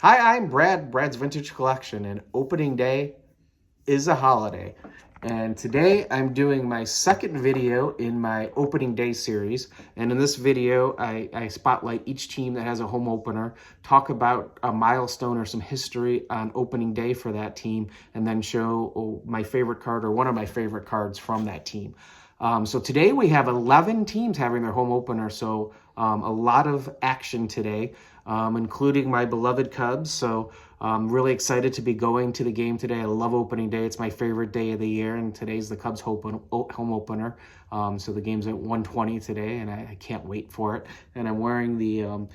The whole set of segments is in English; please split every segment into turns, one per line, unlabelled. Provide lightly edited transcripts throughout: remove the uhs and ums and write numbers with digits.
Hi, I'm Brad, Brad's Vintage Collection, and opening day is a holiday. And today I'm doing my second video in my opening day series. And in this video, I spotlight each team that has a home opener, talk about a milestone or some history on opening day for that team, and then show my favorite card or one of my favorite cards from that team. So today we have 11 teams having their home opener, so a lot of action today, including my beloved Cubs. So I'm really excited to be going to the game today. I love opening day. It's my favorite day of the year, and today's the Cubs home opener. So the game's at 1:20 today, and I can't wait for it. And I'm wearing the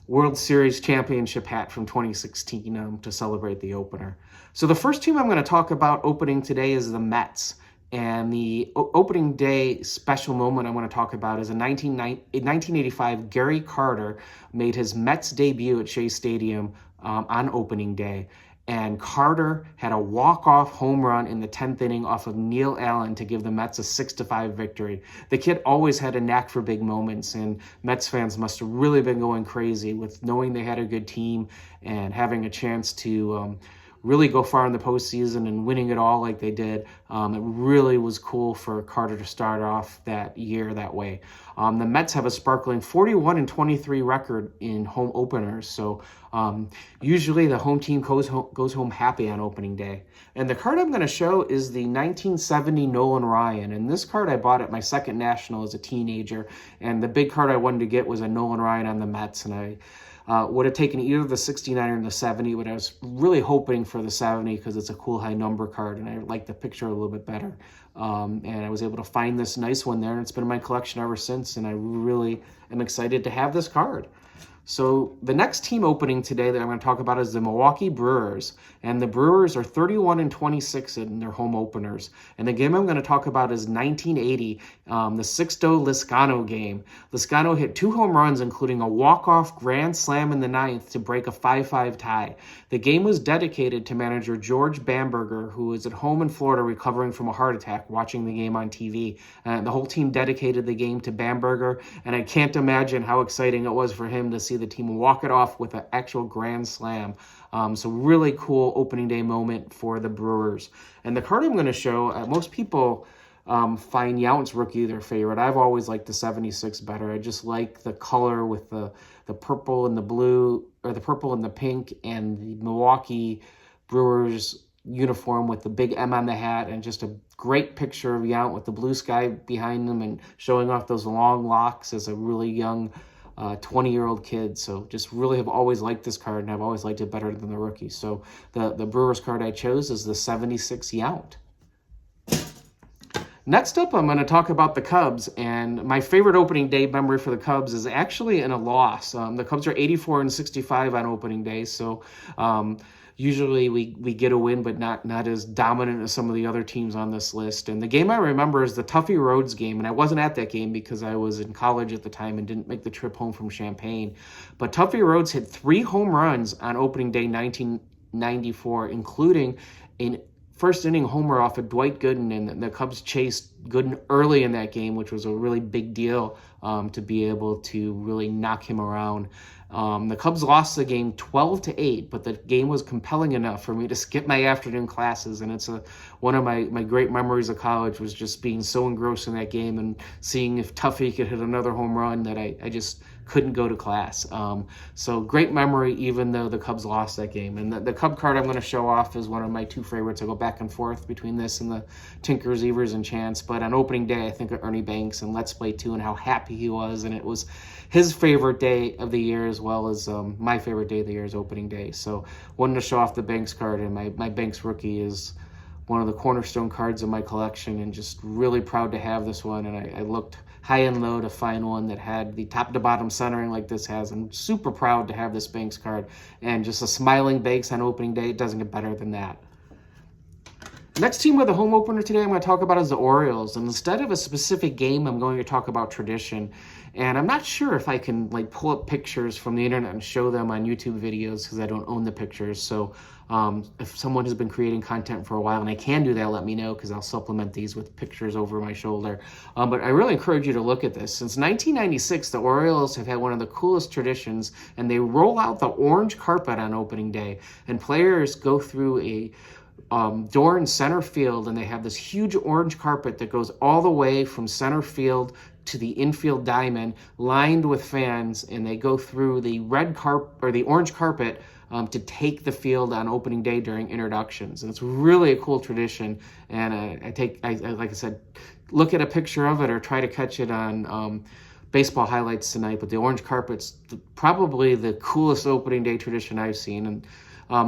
World Series championship hat from 2016 to celebrate the opener. So the first team I'm going to talk about opening today is the Mets. And the opening day special moment I want to talk about is in 1985, Gary Carter made his Mets debut at Shea Stadium on opening day. And Carter had a walk-off home run in the 10th inning off of Neil Allen to give the Mets a 6-5 victory. The kid always had a knack for big moments, and Mets fans must have really been going crazy with knowing they had a good team and having a chance to really go far in the postseason and winning it all like they did. It really was cool for Carter to start off that year that way. The Mets have a sparkling 41-23 record in home openers, so usually the home team goes home happy on opening day. And the card I'm going to show is the 1970 Nolan Ryan, and this card I bought at my second National as a teenager, and the big card I wanted to get was a Nolan Ryan on the Mets, and I would have taken either the 69 or the 70, but I was really hoping for the 70 because it's a cool high number card, and I like the picture a little bit better. And I was able to find this nice one there, and it's been in my collection ever since, and I really am excited to have this card. So the next team opening today that I'm going to talk about is the Milwaukee Brewers, and the Brewers are 31-26 in their home openers. And the game I'm going to talk about is 1980, the Sixto Lizcano game. Lizcano hit 2 home runs, including a walk-off grand slam in the 9th to break a 5-5 tie. The game was dedicated to manager George Bamberger, who was at home in Florida recovering from a heart attack, watching the game on TV. The whole team dedicated the game to Bamberger, and I can't imagine how exciting it was for him to see the team walk it off with an actual grand slam. So really cool opening day moment for the Brewers. And the card I'm going to show, most people find Yount's rookie their favorite. I've always liked the 76 better. I just like the color with the purple and the blue, or the purple and the pink, and the Milwaukee Brewers uniform with the big M on the hat, and just a great picture of Yount with the blue sky behind him and showing off those long locks as a really young 20-year-old kid. So just really have always liked this card, and I've always liked it better than the rookie. So the Brewers card I chose is the 76 Yount. Next up, I'm going to talk about the Cubs, and my favorite opening day memory for the Cubs is actually in a loss. The Cubs are 84-65 on opening day, so usually we get a win, but not as dominant as some of the other teams on this list. And the game I remember is the Tuffy Rhodes game, and I wasn't at that game because I was in college at the time and didn't make the trip home from Champaign. But Tuffy Rhodes hit 3 home runs on opening day 1994, including in first inning homer off of Dwight Gooden, and the Cubs chased Gooden early in that game, which was a really big deal to be able to really knock him around. The Cubs lost the game 12-8, but the game was compelling enough for me to skip my afternoon classes, and it's one of my great memories of college was just being so engrossed in that game and seeing if Tuffy could hit another home run that I just couldn't go to class. So great memory, even though the Cubs lost that game. And the Cub card I'm going to show off is one of my 2 favorites. I go back and forth between this and the Tinkers, Evers, and Chance. But on opening day, I think of Ernie Banks and Let's Play 2 and how happy he was. And it was his favorite day of the year, as well as my favorite day of the year is opening day. So wanted to show off the Banks card, and my Banks rookie is one of the cornerstone cards of my collection, and just really proud to have this one. And I looked high and low to find one that had the top to bottom centering like this has. I'm super proud to have this Banks card, and just a smiling Banks on opening day, it doesn't get better than that. Next team with a home opener today I'm going to talk about is the Orioles. And instead of a specific game, I'm going to talk about tradition. And I'm not sure if I can like pull up pictures from the internet and show them on YouTube videos because I don't own the pictures. So if someone has been creating content for a while and I can do that, let me know because I'll supplement these with pictures over my shoulder. But I really encourage you to look at this. Since 1996, the Orioles have had one of the coolest traditions, and they roll out the orange carpet on opening day. And players go through a door in center field, and they have this huge orange carpet that goes all the way from center field to the infield diamond, lined with fans, and they go through the the orange carpet to take the field on opening day during introductions. And it's really a cool tradition. And I like I said, look at a picture of it or try to catch it on baseball highlights tonight. But the orange carpet's probably the coolest opening day tradition I've seen. And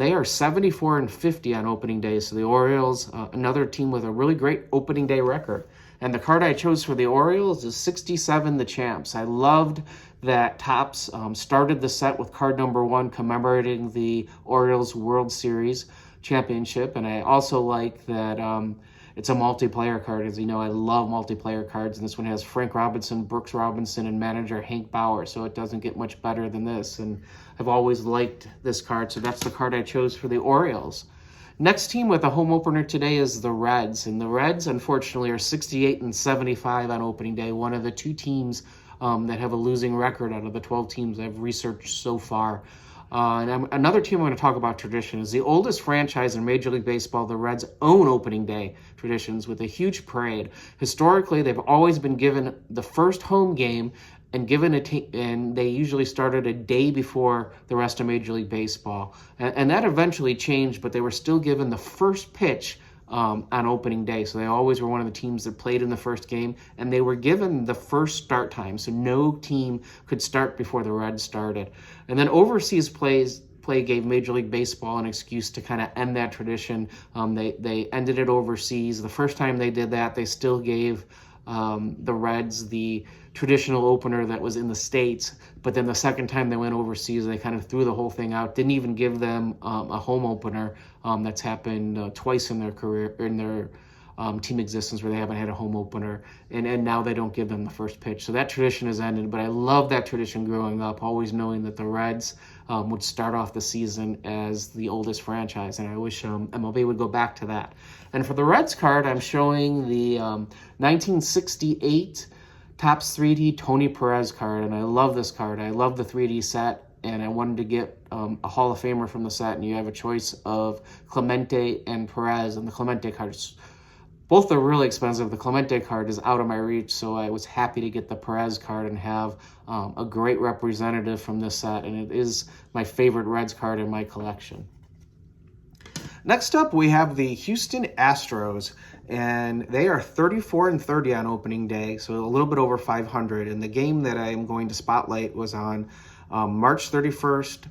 they are 74-50 on opening day. So the Orioles, another team with a really great opening day record. And the card I chose for the Orioles is 67, the Champs. I loved that Topps started the set with card number 1 commemorating the Orioles World Series championship. And I also like that it's a multiplayer card. As you know, I love multiplayer cards. And this one has Frank Robinson, Brooks Robinson, and manager Hank Bauer. So it doesn't get much better than this. And I've always liked this card. So that's the card I chose for the Orioles. Next team with a home opener today is the Reds. And the Reds, unfortunately, are 68-75 on opening day. One of the 2 teams that have a losing record out of the 12 teams I've researched so far. Another team I'm going to talk about tradition is the oldest franchise in Major League Baseball. The Reds own opening day traditions with a huge parade. Historically, they've always been given the first home game and and they usually started a day before the rest of Major League Baseball. And that eventually changed, but they were still given the first pitch on opening day. So they always were one of the teams that played in the first game, and they were given the first start time. So no team could start before the Reds started. And then overseas play gave Major League Baseball an excuse to kind of end that tradition. They ended it overseas. The first time they did that, they still gave the Reds the traditional opener that was in the States, but then the second time they went overseas, they kind of threw the whole thing out, didn't even give them a home opener. That's happened twice in their career, in their team existence, where they haven't had a home opener, and now they don't give them the first pitch. So that tradition has ended, but I love that tradition growing up, always knowing that the Reds would start off the season as the oldest franchise, and I wish MLB would go back to that. And for the Reds card, I'm showing the 1968 Topps 3D Tony Perez card, and I love this card. I love the 3D set, and I wanted to get a Hall of Famer from the set, and you have a choice of Clemente and Perez, and the Clemente cards, both are really expensive. The Clemente card is out of my reach, so I was happy to get the Perez card and have a great representative from this set, and it is my favorite Reds card in my collection. Next up, we have the Houston Astros, and they are 34-30 on opening day, so a little bit over 500. And the game that I'm going to spotlight was on March 31st,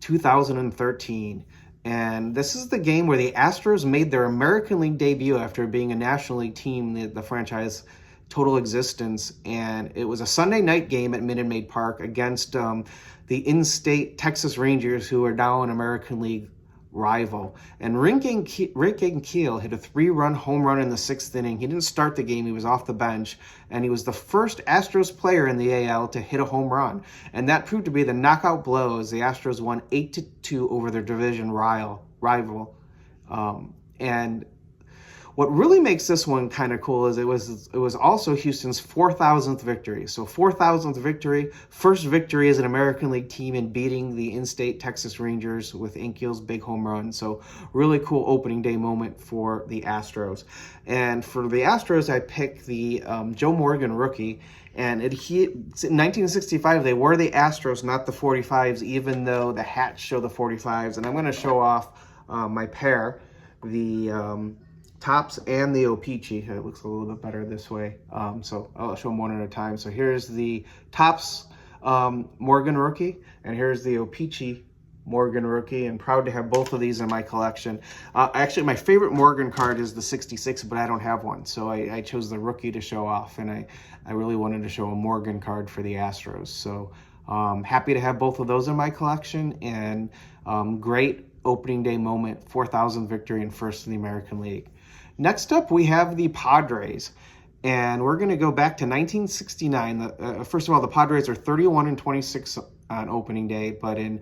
2013. And this is the game where the Astros made their American League debut after being a National League team, the franchise total existence. And it was a Sunday night game at Minute Maid Park against the in-state Texas Rangers, who are now an American League rival. And Rick Ankiel hit a 3-run home run in the 6th inning. He didn't start the game. He was off the bench, and he was the first Astros player in the AL to hit a home run. And that proved to be the knockout blow as the Astros won 8-2 over their division rival. And what really makes this one kind of cool is it was also Houston's 4,000th victory. So 4,000th victory, first victory as an American League team in beating the in-state Texas Rangers with Ankiel's big home run. So really cool opening day moment for the Astros. And for the Astros, I picked the Joe Morgan rookie. And in 1965, they were the Astros, not the 45s, even though the hats show the 45s. And I'm going to show off my pair, the Topps and the O-Pee-Chee. It looks a little bit better this way. So I'll show them one at a time. So here's the Topps Morgan rookie, and here's the O-Pee-Chee Morgan rookie, and proud to have both of these in my collection. Actually, my favorite Morgan card is the 66, but I don't have one. So I chose the rookie to show off, and I really wanted to show a Morgan card for the Astros. So happy to have both of those in my collection, and great opening day moment, 4,000 victory and first in the American League. Next up, we have the Padres. And we're going to go back to 1969. First of all, the Padres are 31-26 on opening day, but in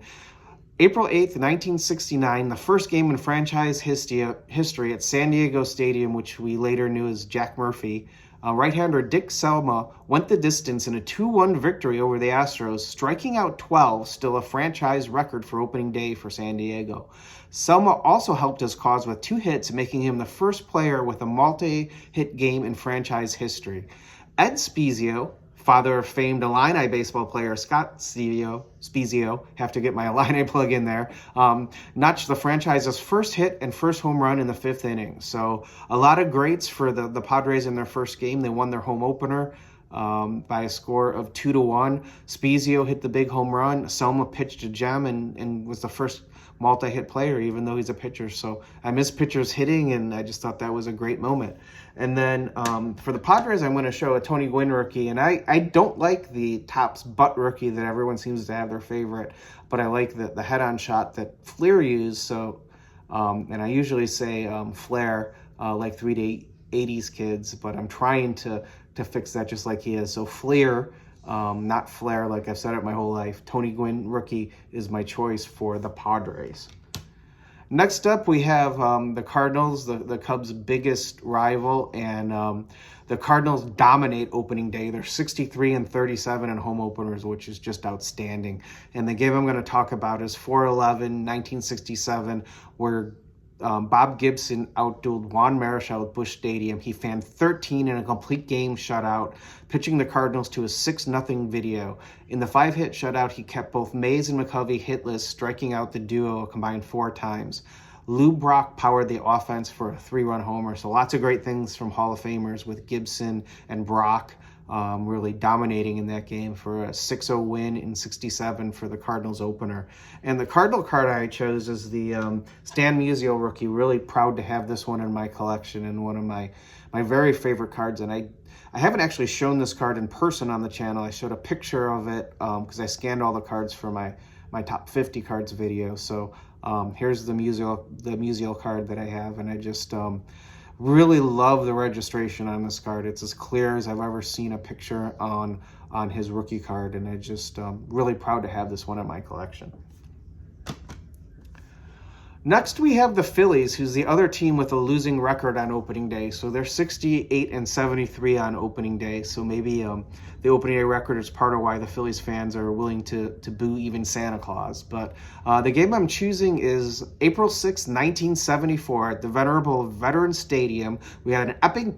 April 8th, 1969, the first game in franchise history at San Diego Stadium, which we later knew as Jack Murphy, right-hander Dick Selma went the distance in a 2-1 victory over the Astros, striking out 12, still a franchise record for opening day for San Diego. Selma also helped his cause with 2 hits, making him the first player with a multi-hit game in franchise history. Ed Spiezio, father of famed Illini baseball player Scott Spiezio, have to get my Illini plug in there, notched the franchise's first hit and first home run in the 5th inning. So a lot of greats for the Padres in their first game. They won their home opener by a score of 2-1. Spiezio hit the big home run. Selma pitched a gem and was the first multi-hit player, even though he's a pitcher. So I miss pitchers hitting, and I just thought that was a great moment. And then for the Padres, I'm going to show a Tony Gwynn rookie. And I don't like the Topps butt rookie that everyone seems to have their favorite, but I like the head-on shot that Fleer used. So, and I usually say Flair, like 3-80s kids, but I'm trying to fix that just like he is. So Fleer, not Flair, like I've said it my whole life. Tony Gwynn rookie is my choice for the Padres. Next up, we have the Cardinals, the Cubs' biggest rival, and the Cardinals dominate opening day. They're 63-37 in home openers, which is just outstanding. And the game I'm going to talk about is 4/11/1967, where Bob Gibson outdueled Juan Marichal at Busch Stadium. He fanned 13 in a complete game shutout, pitching the Cardinals to a 6-0 video. In the 5-hit shutout, he kept both Mays and McCovey hitless, striking out the duo a combined 4 times. Lou Brock powered the offense for a 3-run homer. So lots of great things from Hall of Famers with Gibson and Brock really dominating in that game for a 6-0 win in 67 for the Cardinals opener. And the Cardinal card I chose is the Stan Musial rookie. Really proud to have this one in my collection and one of my very favorite cards. And I haven't actually shown this card in person on the channel. I showed a picture of it because I scanned all the cards for my top 50 cards video. So here's the Musial card that I have, and I just really love the registration on this card. It's as clear as I've ever seen a picture on his rookie card, and I just really proud to have this one in my collection. Next, we have the Phillies, who's the other team with a losing record on opening day. So they're 68-73 on opening day. So maybe the opening day record is part of why the Phillies fans are willing to boo even Santa Claus. But the game I'm choosing is April 6, 1974 at the venerable Veterans Stadium. We had an epic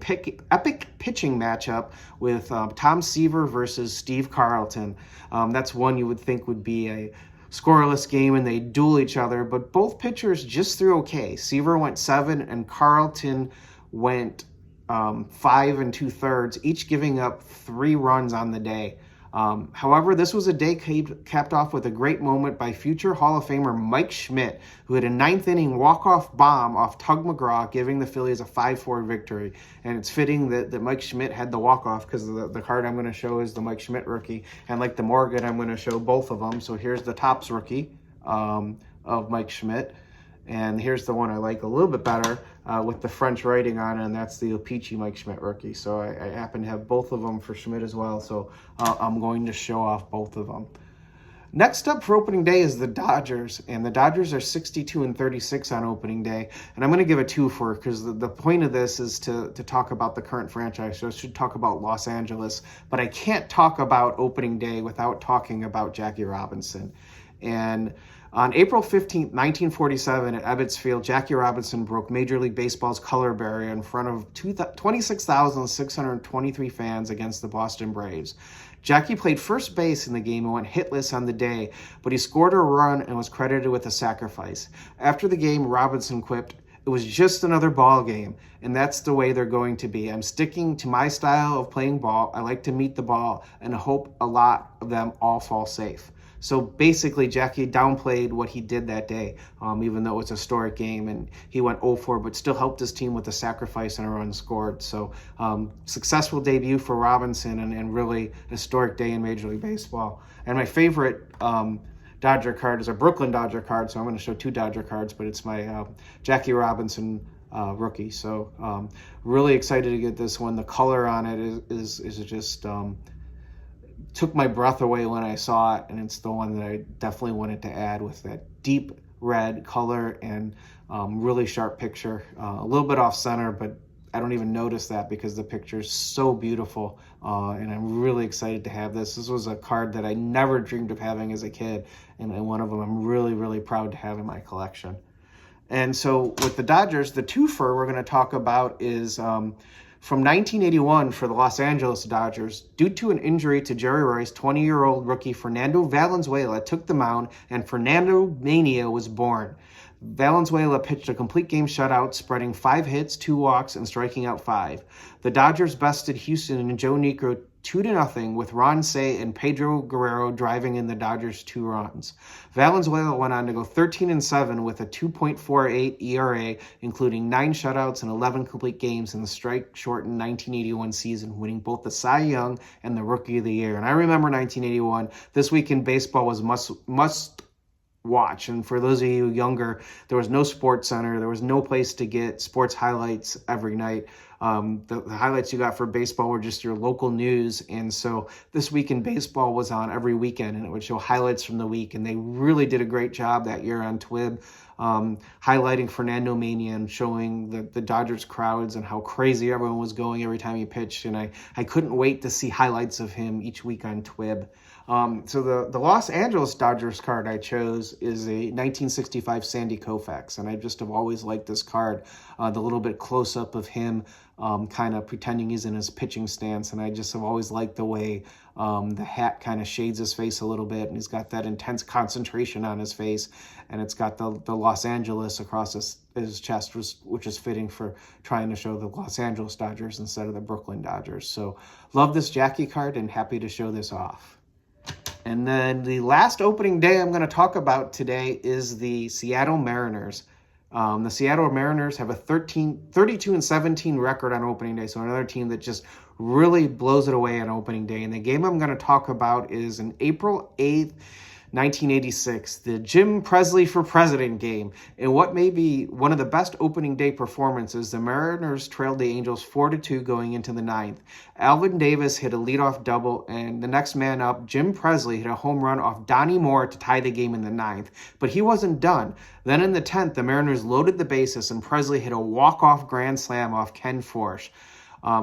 pitching matchup with Tom Seaver versus Steve Carlton. That's one you would think would be a scoreless game and they duel each other, but both pitchers just threw okay. Seaver went 7 and Carlton went 5 2/3, each giving up 3 runs on the day. However, this was a day capped off with a great moment by future Hall of Famer Mike Schmidt, who had a 9th inning walk-off bomb off Tug McGraw, giving the Phillies a 5-4 victory. And it's fitting that Mike Schmidt had the walk-off because the card I'm going to show is the Mike Schmidt rookie. And like the Morgan, I'm going to show both of them. So here's the Topps rookie of Mike Schmidt. And here's the one I like a little bit better with the French writing on it, and that's the O-Pee-Chee Mike Schmidt rookie. So I happen to have both of them for Schmidt as well, so I'm going to show off both of them. Next up for opening day is the Dodgers, and the Dodgers are 62-36 on opening day. And I'm going to give a 2 for, because the point of this is to talk about the current franchise, so I should talk about Los Angeles. But I can't talk about opening day without talking about Jackie Robinson. And on April 15, 1947, at Ebbets Field, Jackie Robinson broke Major League Baseball's color barrier in front of 26,623 fans against the Boston Braves. Jackie played first base in the game and went hitless on the day, but he scored a run and was credited with a sacrifice. After the game, Robinson quipped, "It was just another ball game, and that's the way they're going to be. I'm sticking to my style of playing ball. I like to meet the ball and hope a lot of them all fall safe." So basically, Jackie downplayed what he did that day, even though it's a historic game, and he went 0-4, but still helped his team with a sacrifice and a run scored. So successful debut for Robinson, and really historic day in Major League Baseball. And my favorite Dodger card is a Brooklyn Dodger card, so I'm going to show 2 Dodger cards, but it's my Jackie Robinson rookie. So really excited to get this one. The color on it is just took my breath away when I saw it, and it's the one that I definitely wanted to add with that deep red color and really sharp picture. A little bit off center, but I don't even notice that because the picture is so beautiful, and I'm really excited to have this. This was a card that I never dreamed of having as a kid, and one of them I'm really, really proud to have in my collection. And so with the Dodgers, the twofer we're going to talk about is from 1981 for the Los Angeles Dodgers. Due to an injury to Jerry Rice, 20-year-old rookie Fernando Valenzuela took the mound, and Fernando Mania was born. Valenzuela pitched a complete game shutout, spreading 5 hits, 2 walks, and striking out 5. The Dodgers bested Houston and Joe Niekro 2-0, with Ron Cey and Pedro Guerrero driving in the Dodgers 2 runs. Valenzuela went on to go 13-7 with a 2.48 ERA, including 9 shutouts and 11 complete games in the strike-shortened 1981 season, winning both the Cy Young and the Rookie of the Year. And I remember 1981. This week in baseball was must watch. And for those of you younger, there was no Sports Center. There was no place to get sports highlights every night. The highlights you got for baseball were just your local news. And so This Week in Baseball was on every weekend, and it would show highlights from the week. And they really did a great job that year on TWIB, highlighting Fernando Mania and showing the Dodgers crowds and how crazy everyone was going every time he pitched. And I couldn't wait to see highlights of him each week on TWIB. So the Los Angeles Dodgers card I chose is a 1965 Sandy Koufax, and I just have always liked this card. The little bit close-up of him kind of pretending he's in his pitching stance, and I just have always liked the way the hat kind of shades his face a little bit, and he's got that intense concentration on his face, and it's got the Los Angeles across his chest, which is fitting for trying to show the Los Angeles Dodgers instead of the Brooklyn Dodgers. So love this Jackie card and happy to show this off. And then the last opening day I'm going to talk about today is the Seattle Mariners. The Seattle Mariners have a 32-17 record on opening day, so another team that just really blows it away on opening day. And the game I'm going to talk about is an April 8th, 1986, the Jim Presley for President game. In what may be one of the best opening day performances, the Mariners trailed the Angels 4-2 going into the 9th. Alvin Davis hit a leadoff double, and the next man up, Jim Presley, hit a home run off Donnie Moore to tie the game in the 9th. But he wasn't done. Then in the 10th, the Mariners loaded the bases, and Presley hit a walk-off grand slam off Ken Forsch.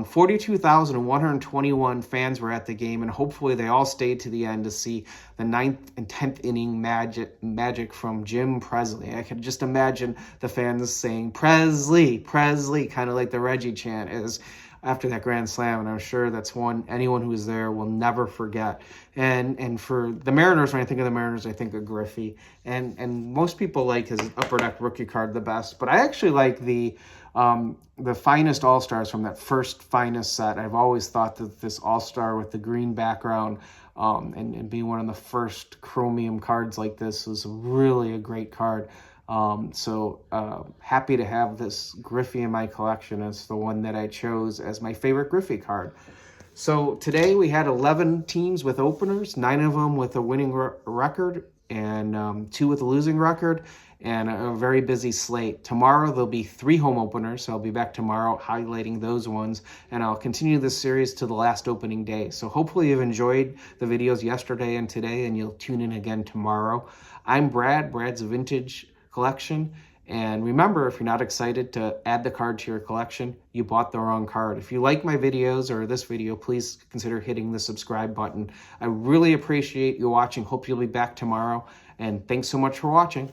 42,121 fans were at the game, and hopefully they all stayed to the end to see the 9th and 10th inning magic from Jim Presley. I could just imagine the fans saying, "Presley, Presley," kind of like the Reggie chant is after that grand slam, and I'm sure that's one anyone who was there will never forget. And for the Mariners, when I think of the Mariners, I think of Griffey, and most people like his Upper Deck rookie card the best, but I actually like the finest All-Stars from that first finest set. I've always thought that this All-Star with the green background and being one of the first chromium cards like this was really a great card. Happy to have this Griffey in my collection. It's the one that I chose as my favorite Griffey card. So today we had 11 teams with openers, 9 of them with a winning record, and 2 with a losing record, and a very busy slate. Tomorrow there'll be 3 home openers, so I'll be back tomorrow highlighting those ones, and I'll continue this series to the last opening day. So hopefully you've enjoyed the videos yesterday and today, and you'll tune in again tomorrow. I'm Brad's Vintage Collection, and remember, if you're not excited to add the card to your collection, you bought the wrong card. If you like my videos or this video, please consider hitting the subscribe button. I really appreciate you watching. Hope you'll be back tomorrow, and thanks so much for watching.